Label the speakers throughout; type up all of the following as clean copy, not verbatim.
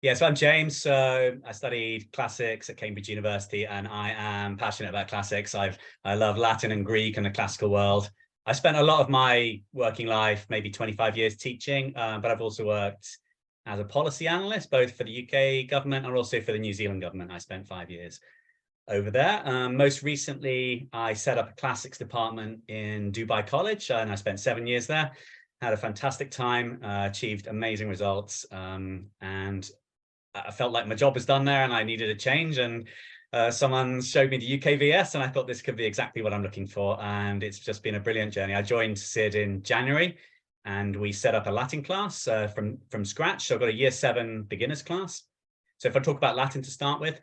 Speaker 1: Yeah, so I'm James. So I studied classics at Cambridge University, and I am passionate about classics. I love Latin and Greek and the classical world. I spent a lot of my working life, maybe 25 years teaching, but I've also worked as a policy analyst, both for the UK government and also for the New Zealand government. I spent 5 years over there. Most recently, I set up a classics department in Dubai College, and I spent 7 years there. Had a fantastic time, achieved amazing results, and I felt like my job was done there and I needed a change. And someone showed me the UKVS, and I thought this could be exactly what I'm looking for. And it's just been a brilliant journey. I joined SID in January, and we set up a Latin class from scratch. So I've got a year 7 beginners class. So if I talk about Latin to start with,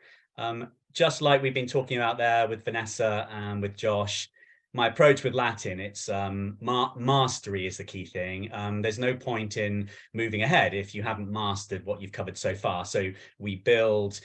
Speaker 1: just like we've been talking about there with Vanessa and with Josh, my approach with Latin, it's mastery is the key thing. There's no point in moving ahead if you haven't mastered what you've covered so far. So we build,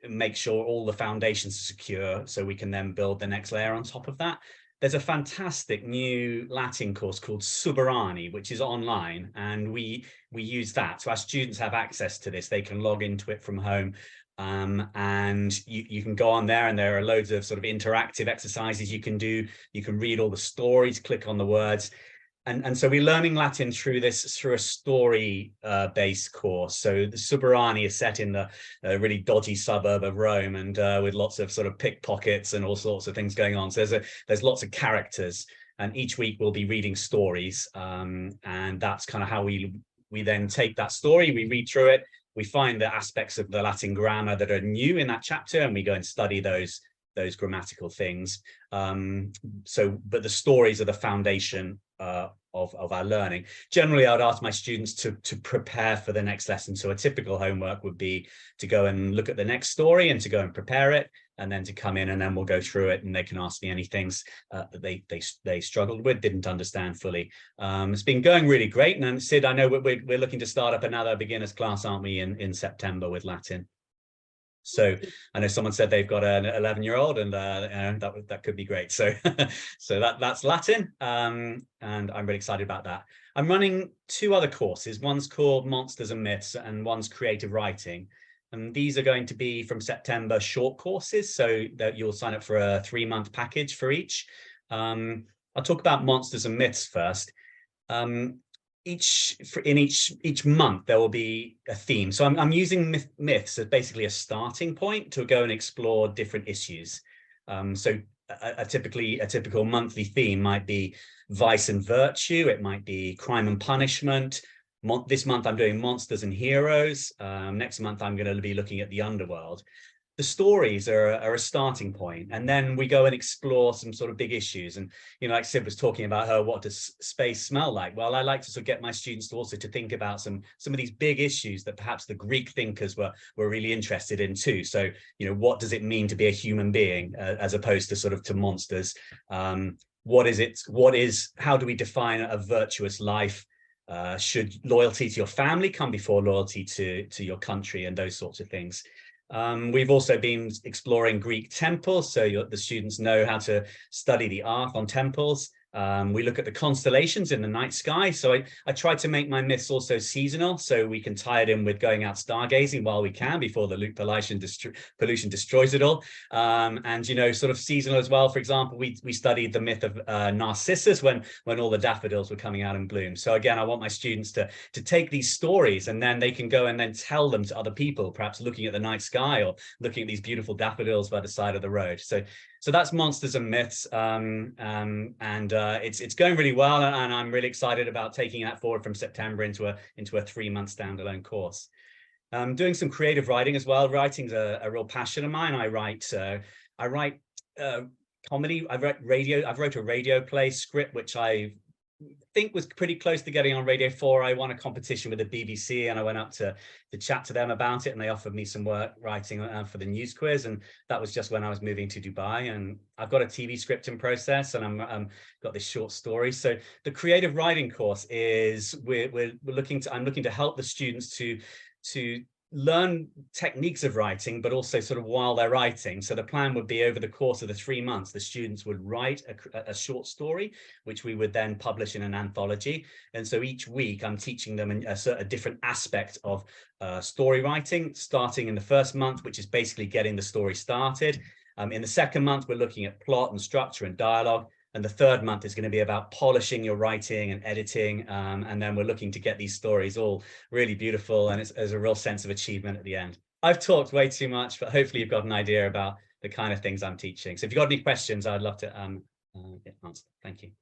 Speaker 1: make sure all the foundations are secure so we can then build the next layer on top of that. There's a fantastic new Latin course called Suburani, which is online, and we use that. So our students have access to this. They can log into it from home. And you can go on there, and there are loads of sort of interactive exercises you can do. You can read all the stories, click on the words. And so we're learning Latin through a story based course. So the Suburani is set in the really dodgy suburb of Rome, and with lots of sort of pickpockets and all sorts of things going on. So there's lots of characters, and each week we'll be reading stories. And that's kind of how we then take that story, we read through it, we find the aspects of the Latin grammar that are new in that chapter, and we go and study those grammatical things. But the stories are the foundation of our learning. Generally, I would ask my students to prepare for the next lesson. So a typical homework would be to go and look at the next story and to go and prepare it, and then to come in, and then we'll go through it, and they can ask me any things that they struggled with, didn't understand fully. It's been going really great. And Sid, I know we're looking to start up another beginners class, aren't we, in September with Latin? So I know someone said they've got an 11-year-old, and that could be great. So so that's Latin, and I'm really excited about that. I'm running 2 other courses. One's called Monsters and Myths, and one's Creative Writing. And these are going to be from September short courses, so that you'll sign up for a 3-month package for each. I'll talk about Monsters and Myths first. Each month there will be a theme. So I'm using myths as basically a starting point to go and explore different issues. So a typical monthly theme might be vice and virtue. It might be crime and punishment. This month I'm doing monsters and heroes. Next month I'm going to be looking at the underworld. The stories are a starting point, and then we go and explore some sort of big issues. And like Sid was talking about her, what does space smell like? Well, I like to sort of get my students to also to think about some of these big issues that perhaps the Greek thinkers were really interested in too. So what does it mean to be a human being, as opposed to sort of to monsters? What is it? How do we define a virtuous life? Should loyalty to your family come before loyalty to your country, and those sorts of things? We've also been exploring Greek temples, so the students know how to study the art on temples. We look at the constellations in the night sky. So I try to make my myths also seasonal, so we can tie it in with going out stargazing while we can, before the Luke pollution destroys it all. And sort of seasonal as well. For example, we studied the myth of Narcissus when all the daffodils were coming out in bloom. So again, I want my students to take these stories, and then they can go and then tell them to other people, perhaps looking at the night sky or looking at these beautiful daffodils by the side of the road. So that's Monsters and Myths, and it's going really well, and I'm really excited about taking that forward from September into a 3-month standalone course. Doing some creative writing as well. Writing's a real passion of mine. I write comedy. I wrote a radio play script, which I think was pretty close to getting on Radio 4. I won a competition with the BBC, and I went up to chat to them about it, and they offered me some work writing for the news quiz, and that was just when I was moving to Dubai. And I've got a TV script in process, and I'm got this short story. So the creative writing course is I'm looking to help the students to learn techniques of writing, but also sort of while they're writing. So the plan would be over the course of the 3 months, the students would write a short story, which we would then publish in an anthology. And so each week I'm teaching them a different aspect of story writing, starting in the first month, which is basically getting the story started. In the second month, we're looking at plot and structure and dialogue. And the third month is going to be about polishing your writing and editing. And then we're looking to get these stories all really beautiful. And there's a real sense of achievement at the end. I've talked way too much, but hopefully you've got an idea about the kind of things I'm teaching. So if you've got any questions, I'd love to get answered. Thank you.